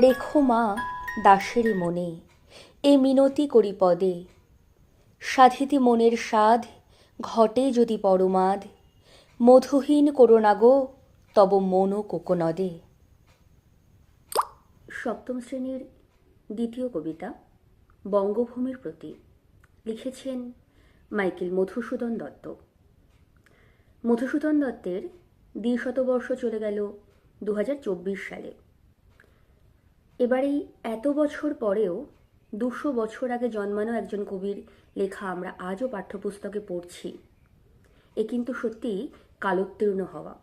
রেখো মা দাসের মনে, এ মিনতি করি পদে, সাধিতে মনের সাধ ঘটে যদি পরমাদ, মধুহীন করোনা গো তব মন কোকনদে। সপ্তম শ্রেণীর দ্বিতীয় কবিতা বঙ্গভূমির প্রতি, লিখেছেন মাইকেল মধুসূদন দত্ত। মধুসূদন দত্তের দ্বিশতবর্ষ চলে গেল 2024 সালে। এবারেই এত বছর পরেও 200 বছর আগে জন্মানো একজন কবির লেখা আমরা আজও পাঠ্যপুস্তকে পড়ছি। এ কিন্তু সত্যিই কালোত্তীর্ণ হওয়া।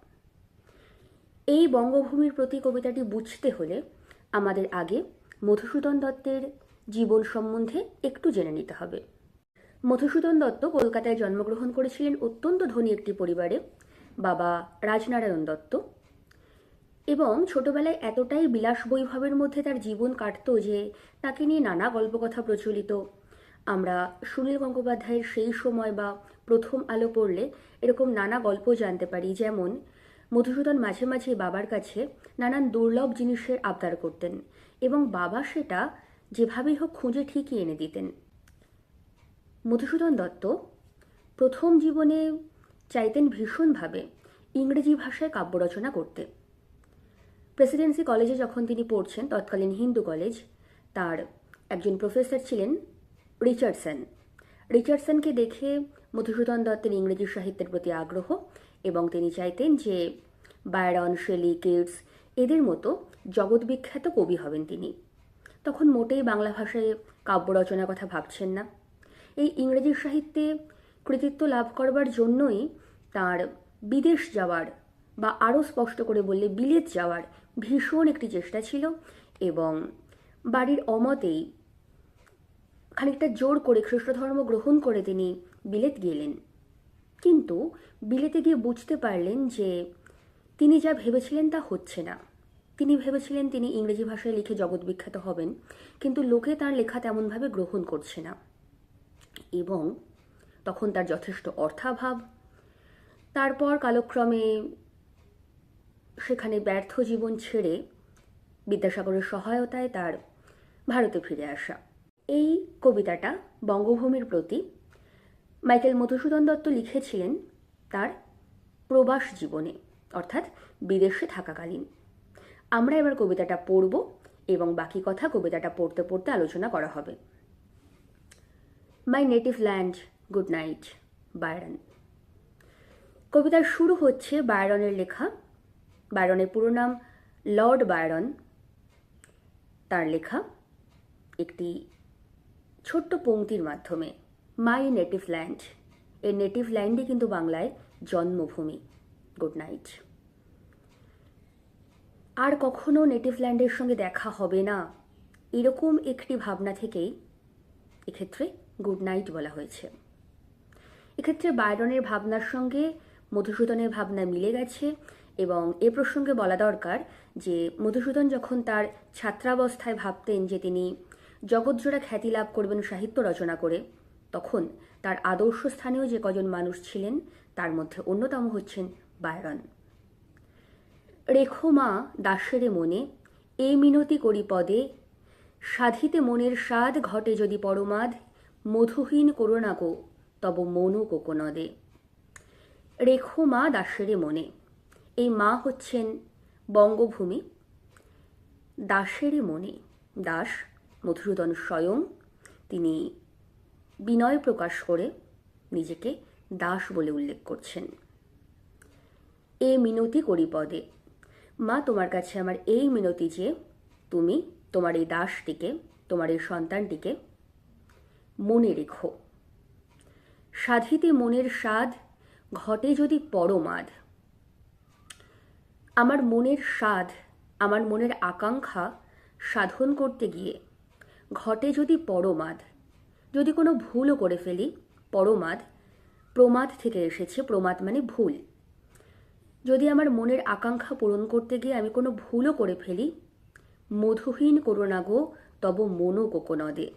এই বঙ্গভূমির প্রতি কবিতাটি বুঝতে হলে আমাদের আগে মধুসূদন দত্তের জীবন সম্বন্ধে একটু জেনে নিতে হবে। মধুসূদন দত্ত কলকাতায় জন্মগ্রহণ করেছিলেন অত্যন্ত ধনী একটি পরিবারে, বাবা রাজনারায়ণ দত্ত, এবং ছোটবেলায় এতটাই বিলাস বৈভবের মধ্যে তার জীবন কাটত যে তাকে নিয়ে নানা গল্পকথা প্রচলিত। আমরা সুনীল গঙ্গোপাধ্যায়ের সেই সময় বা প্রথম আলো পড়লে এরকম নানা গল্প জানতে পারি, যেমন মধুসূদন মাঝে মাঝে বাবার কাছে নানান দুর্লভ জিনিসের আবদার করতেন এবং বাবা সেটা যেভাবেই হোক খুঁজে ঠিকই এনে দিতেন। মধুসূদন দত্ত প্রথম জীবনে চাইতেন ভীষণভাবে ইংরেজি ভাষায় কাব্য রচনা করতে। প্রেসিডেন্সি কলেজে যখন তিনি পড়ছেন, তৎকালীন হিন্দু কলেজ, তার একজন প্রফেসর ছিলেন রিচার্ডসন। রিচার্ডসনকে দেখে মধুসূদন দত্তের ইংরেজি সাহিত্যের প্রতি আগ্রহ, এবং তিনি চাইতেন যে বায়রন, শেলি, কিটস এদের মতো জগৎবিখ্যাত কবি হবেন তিনি। তখন মোটেই বাংলা ভাষায় কাব্য রচনার কথা ভাবছেন না। এই ইংরেজি সাহিত্যে কৃতিত্ব লাভ করবার জন্যই তার বিদেশ যাওয়ার, বা আরও স্পষ্ট করে বললে বিলেত যাওয়ার ভীষণ একটি চেষ্টা ছিল, এবং বাড়ির অমতেই খানিকটা জোর করে খ্রিস্ট ধর্ম গ্রহণ করে তিনি বিলেত গেলেন। কিন্তু বিলেতে গিয়ে বুঝতে পারলেন যে তিনি যা ভেবেছিলেন তা হচ্ছে না। তিনি ভেবেছিলেন তিনি ইংরেজি ভাষায় লিখে জগৎ বিখ্যাত হবেন, কিন্তু লোকে তার লেখা তেমনভাবে গ্রহণ করছে না, এবং তখন তার যথেষ্ট অর্থাভাব। তারপর কালক্রমে সেখানে ব্যর্থ জীবন ছেড়ে বিদ্যাসাগরের সহায়তায় তার ভারতে ফিরে আসা। এই কবিতাটা বঙ্গভূমির প্রতি মাইকেল মধুসূদন দত্ত লিখেছিলেন তার প্রবাস জীবনে, অর্থাৎ বিদেশে থাকাকালীন। আমরা এবার কবিতাটা পড়ব এবং বাকি কথা কবিতাটা পড়তে পড়তে আলোচনা করা হবে। মাই native land, good night, Byron. কবিতার শুরু হচ্ছে বায়রনের লেখা। বায়রনের পুরো নাম লর্ড বায়রন। তার লেখা একটি ছোট্ট পংক্তির মাধ্যমে, মাই নেটিভ ল্যান্ড। এই নেটিভ ল্যান্ডই কিন্তু বাংলায় জন্মভূমি। Good night. আর কখনো নেটিভ ল্যান্ডের সঙ্গে দেখা হবে না, এরকম একটি ভাবনা থেকেই এক্ষেত্রে গুড নাইট বলা হয়েছে। এক্ষেত্রে বায়রনের ভাবনার সঙ্গে মধুসূদনের ভাবনা মিলে গেছে, এবং এ প্রসঙ্গে বলা দরকার যে মধুসূদন যখন তার ছাত্রাবস্থায় ভাবতেন যে তিনি জগৎজোড়া খ্যাতি লাভ করবেন সাহিত্য রচনা করে, তখন তার আদর্শ স্থানীয় যে কজন মানুষ ছিলেন তার মধ্যে অন্যতম হচ্ছেন বায়রন। রেখো মা দাসের মনে, এ মিনতি করি পদে, সাধিতে মনের সাধ ঘটে যদি পরমাদ, মধুহীন করোনা গো তব মন কোকনদে। রেখো মা দাসের মনে। এই মা হচ্ছেন বঙ্গভূমি। দাসের মনে, দাস মধুসূদন স্বয়ং, তিনি বিনয় প্রকাশ করে নিজেকে দাস বলে উল্লেখ করছেন। এ মিনতি করি পদে, মা তোমার কাছে আমার এই মিনতি যে তুমি তোমার এই দাসটিকে, তোমার এই সন্তানটিকে মনে রেখো। সাধিতে মনের সাধ ঘটে যদি পরমাদ। আমার মনের সাধ, আমার মনের আকাঙ্ক্ষা সাধন করতে গিয়ে ঘটে যদি পরমাদ, যদি কোনো ভুলও করে ফেলি। পরমাদ প্রমাদ থেকে এসেছে, প্রমাদ মানে ভুল। যদি আমার মনের আকাঙ্ক্ষা পূরণ করতে গিয়ে আমি কোনো ভুলও করে ফেলি, মধুহীন করোনা গো তব মন কোকনদে।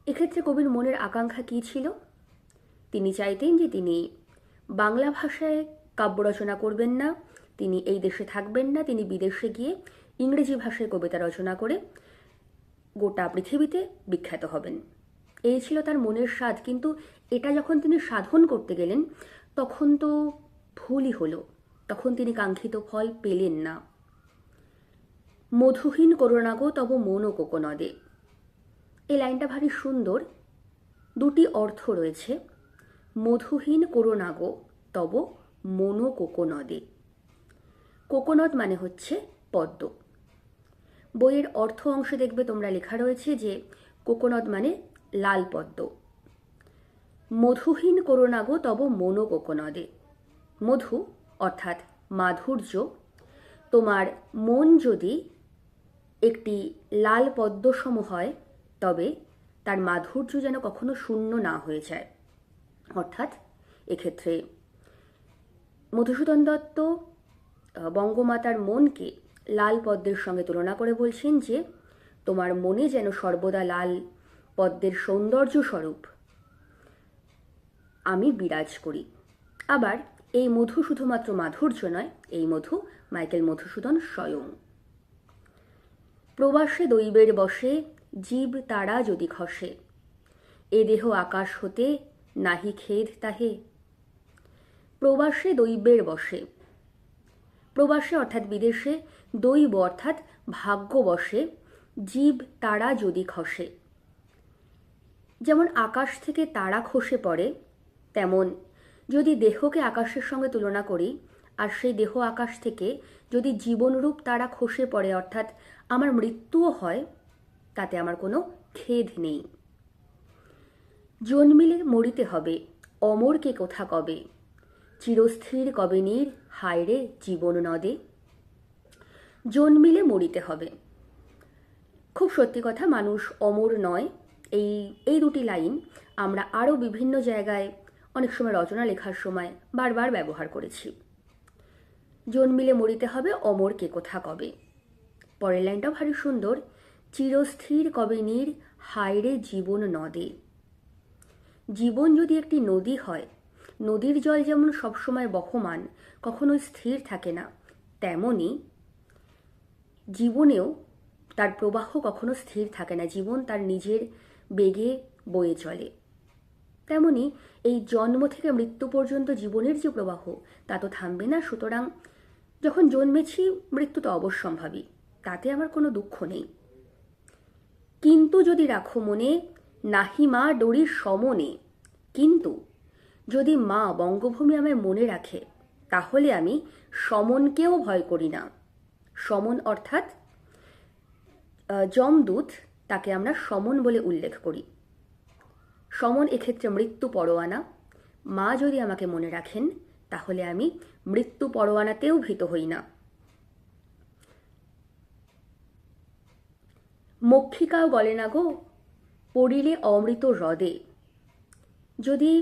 এক্ষেত্রে কবির মনের আকাঙ্ক্ষা কী ছিল? তিনি চাইতেন যে তিনি বাংলা ভাষায় কাব্য রচনা করবেন না, তিনি এই দেশে থাকবেন না, তিনি বিদেশে গিয়ে ইংরেজি ভাষায় কবিতা রচনা করে গোটা পৃথিবীতে বিখ্যাত হবেন। এই ছিল তার মনের স্বাদ, কিন্তু এটা যখন তিনি সাধন করতে গেলেন তখন তো ভুলই হলো, তখন তিনি কাঙ্ক্ষিত ফল পেলেন না। মধুহীন করোনাগো তব মন ও কোকোনদে, এই লাইনটা ভারী সুন্দর, দুটি অর্থ রয়েছে। মধুহীন করোনাগো তব মন ও কোকোনদে, কোকোনদ মানে হচ্ছে পদ্ম। বইয়ের অর্থ অংশে দেখবে তোমরা লেখা রয়েছে যে কোকোনদ মানে লাল পদ্ম। মধুহীন করোনাগো তব মন ও কোকোনদে, মধু অর্থাৎ মাধুর্য, তোমার মন যদি একটি লাল পদ্মসম হয় তবে তার মাধুর্য যেন কখনো শূন্য না হয়ে যায়। অর্থাৎ এক্ষেত্রে মধুসূদন দত্ত বঙ্গমাতার মনকে লাল পদ্মের সঙ্গে তুলনা করে বলছেন যে তোমার মনে যেন সর্বদা লাল পদ্মের সৌন্দর্য স্বরূপ আমি বিরাজ করি। আবার এই মধু শুধুমাত্র মাধুর্য নয়, এই মধু মাইকেল মধুসূদন স্বয়ং। প্রবাসে দৈবের বসে জীব তারা যদি খসে, এ দেহ আকাশ হতে নাহি খেদ তাহে। প্রবাসে দৈবের বসে, প্রবাসে অর্থাৎ বিদেশে, দৈব অর্থাৎ ভাগ্য বসে, জীব তারা যদি খসে। যেমন আকাশ থেকে তারা খসে পড়ে, তেমন যদি দেহকে আকাশের সঙ্গে তুলনা করি আর সেই দেহ আকাশ থেকে যদি জীবনরূপ তারা খসে পড়ে, অর্থাৎ আমার মৃত্যুও হয়, তাতে আমার কোনো খেদ নেই। জন্মিলে মরিতে হবে, অমরকে কোথা কবে, চিরস্থির কবে নীর হায়রে জীবন নদে। জন্মিলে মরিতে হবে, খুব সত্যি কথা, মানুষ অমর নয়। এই দুটি লাইন আমরা আরও বিভিন্ন জায়গায় অনেক সময় রচনা লেখার সময় বারবার ব্যবহার করেছি। জন্মিলে মরিতে হবে, অমরকে কোথা কবে। পরের লাইনটাও ভারী সুন্দর, চিরস্থির কবে নীর হায়রে জীবন নদে। জীবন যদি একটি নদী হয়, নদীর জল যেমন সবসময় বহমান, কখনোই স্থির থাকে না, তেমনি জীবনেও তার প্রবাহ কখনো স্থির থাকে না, জীবন তার নিজের বেগে বয়ে চলে। তেমনি এই জন্ম থেকে মৃত্যু পর্যন্ত জীবনের যে প্রবাহ তা তো থামবে না। সুতরাং যখন জন্মেছি মৃত্যু তো অবশ্যম্ভাবী, তাতে আমার কোনো দুঃখ নেই। কিন্তু যদি রাখো মনে নাহি মা ডোরির সমনে, কিন্তু যদি মা বঙ্গভূমি আমায় মনে রাখে তাহলে আমি সমনকেও ভয় করি না। সমন অর্থাৎ যমদূত, তাকে আমরা সমন বলে উল্লেখ করি। সমন এক্ষেত্রে মৃত্যু পরোয়ানা। মা যদি আমাকে মনে রাখেন তাহলে আমি মৃত্যু পরোয়ানাতেও ভীত হই না। মক্ষিকাও গলে না গো পড়িলে অমৃত হ্রদে। যদি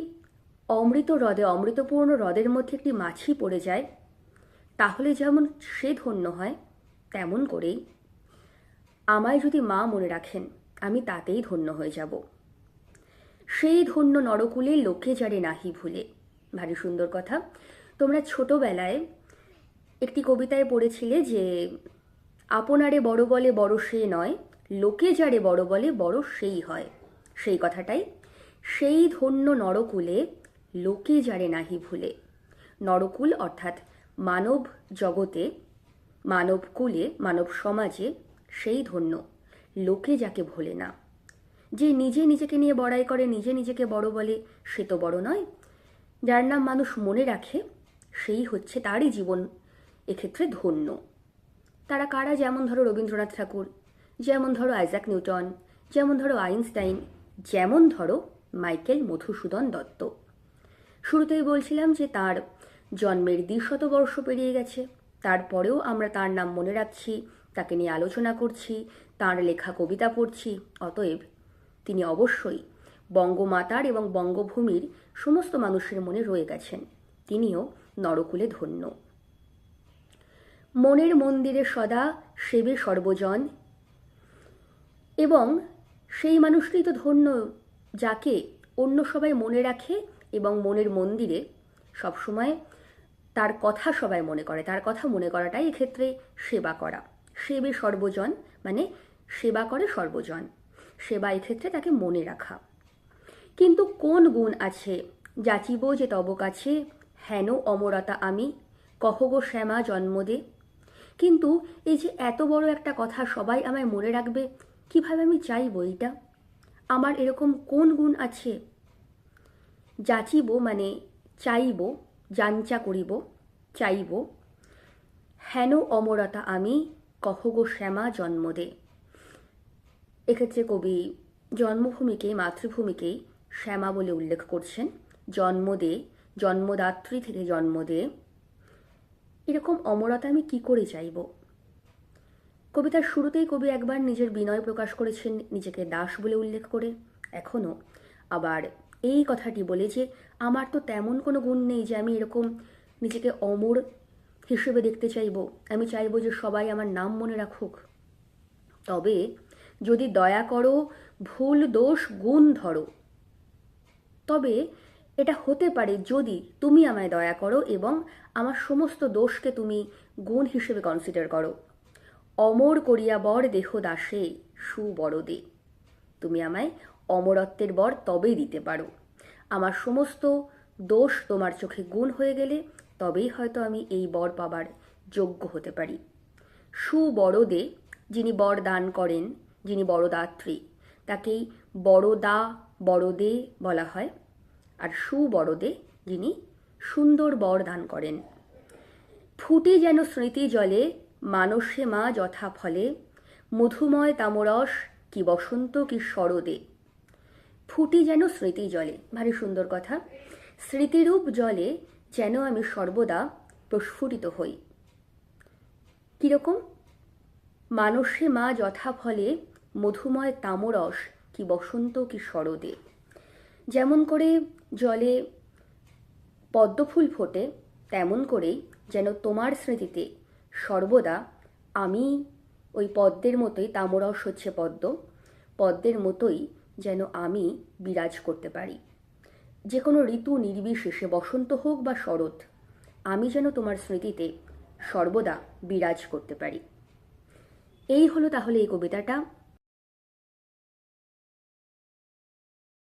অমৃত হ্রদে, অমৃতপূর্ণ হ্রদের মধ্যে একটি মাছি পড়ে যায় তাহলে যেমন সে ধন্য হয়, তেমন করেই আমায় যদি মা মনে রাখেন আমি তাতেই ধন্য হয়ে যাব। সেই ধন্য নরকুলে লোকে যারে নাহি ভুলে। ভারী সুন্দর কথা। তোমরা ছোটবেলায় একটি কবিতায় পড়েছিলে যে আপনারে বড় বলে বড় সে নয়, লোকে যারে বড় বলে বড় সেই হয়। সেই কথাটাই, সেই ধন্য নরকুলে লোকে যারে নাহি ভুলে। নরকুল অর্থাৎ মানব জগতে, মানব কুলে, মানব সমাজে সেই ধন্য, লোকে যাকে ভোলে না। যে নিজে নিজেকে নিয়ে বড়াই করে, নিজে নিজেকে বড় বলে, সে তো বড় নয়। যার নাম মানুষ মনে রাখে সেই হচ্ছে, তারই জীবন এক্ষেত্রে ধন্য। তারা কারা? যেমন ধরো রবীন্দ্রনাথ ঠাকুর, যেমন ধরো আইজাক নিউটন, যেমন ধরো আইনস্টাইন, যেমন ধরো মাইকেল মধুসূদন দত্ত। শুরুতেই বলছিলাম যে তার জন্মের 200 বর্ষ পেরিয়ে গেছে, তারপরেও আমরা তার নাম মনে রাখছি, তাকে নিয়ে আলোচনা করছি, তার লেখা কবিতা পড়ছি। অতএব তিনি অবশ্যই বঙ্গমাতার এবং বঙ্গভূমির সমস্ত মানুষের মনে রয়ে গেছেন। তিনিও নরকুলে ধন্য। মনের মন্দিরে সদা সেবে সর্বজন, এবং সেই মানুষটাই তো ধন্য যাকে অন্য সবাই মনে রাখে এবং মনের মন্দিরে সবসময় তার কথা সবাই মনে করে। তার কথা মনে করাটাই এক্ষেত্রে সেবা করা। সেবে সর্বজন, মানে সেবা করে সর্বজন, সেবা এক্ষেত্রে তাকে মনে রাখা। কিন্তু কোন গুণ আছে যাচিব যে তব কাছে, হেন অমরতা আমি, কহ গো শ্যামা জন্ম দে। কিন্তু এই যে এত বড় একটা কথা সবাই আমায় মনে রাখবে, কিভাবে আমি চাইব এইটা? আমার এরকম কোন গুণ আছে? যাচিব মানে চাইব, যাঞ্চা করিব, চাইব। হেন অমরতা আমি, কহ গো শ্যামা জন্ম দে। এক্ষেত্রে কবি জন্মভূমিকে, মাতৃভূমিকেই শ্যামা বলে উল্লেখ করছেন। জন্ম দে, জন্মদাত্রী থেকে জন্ম দে, এরকম অমরতা আমি কি করে চাইব? কবিতার শুরুতেই কবি একবার নিজের বিনয় প্রকাশ করেছেন নিজেকে দাস বলে উল্লেখ করে, এখনও আবার এই কথাটি বলে যে আমার তো তেমন কোনো গুণ নেই যে আমি এরকম নিজেকে অমর হিসেবে দেখতে চাইব, আমি চাইব যে সবাই আমার নাম মনে রাখুক। তবে যদি দয়া করো, ভুল দোষ গুণ ধরো, তবে এটা হতে পারে যদি তুমি আমায় দয়া করো এবং আমার সমস্ত দোষকে তুমি গুণ হিসেবে কনসিডার করো। অমর করিয়া বর দেহ দাসে, সুবরদে। তুমি আমায় অমরত্বের বর তবেই দিতে পারো। আমার সমস্ত দোষ তোমার চোখে গুণ হয়ে গেলে তবেই হয়তো আমি এই বর পাবার যোগ্য হতে পারি। সুবরদে, যিনি বর দান করেন, যিনি বরদাত্রী, তাকেই বড়দা, বড়দে বলা হয়। আর সুবরদে, যিনি সুন্দর বর দান করেন। ফুটে যেন স্মৃতি জলে, মানসে মা যথা ফলে, মধুময় তামরস কি বসন্ত কি শরদে। ফুটি যেন স্মৃতি জলে, ভারী সুন্দর কথা। স্মৃতিরূপ জলে যেন আমি সর্বদা প্রস্ফুটিত হই। কিরকম? মানসে মা যথা ফলে, মধুময় তামরস কি বসন্ত কি শরদে। যেমন করে জলে পদ্মফুল ফোটে, তেমন করেই যেন তোমার স্মৃতিতে সর্বদা আমি ওই পদ্মের মতোই, তামরস হচ্ছে পদ্ম, পদ্মের মতোই যেন আমি বিরাজ করতে পারি। যে কোনো ঋতু নির্বিশেষে, বসন্ত হোক বা শরৎ, আমি যেন তোমার স্মৃতিতে সর্বদা বিরাজ করতে পারি। এই হলো তাহলে এই কবিতাটা।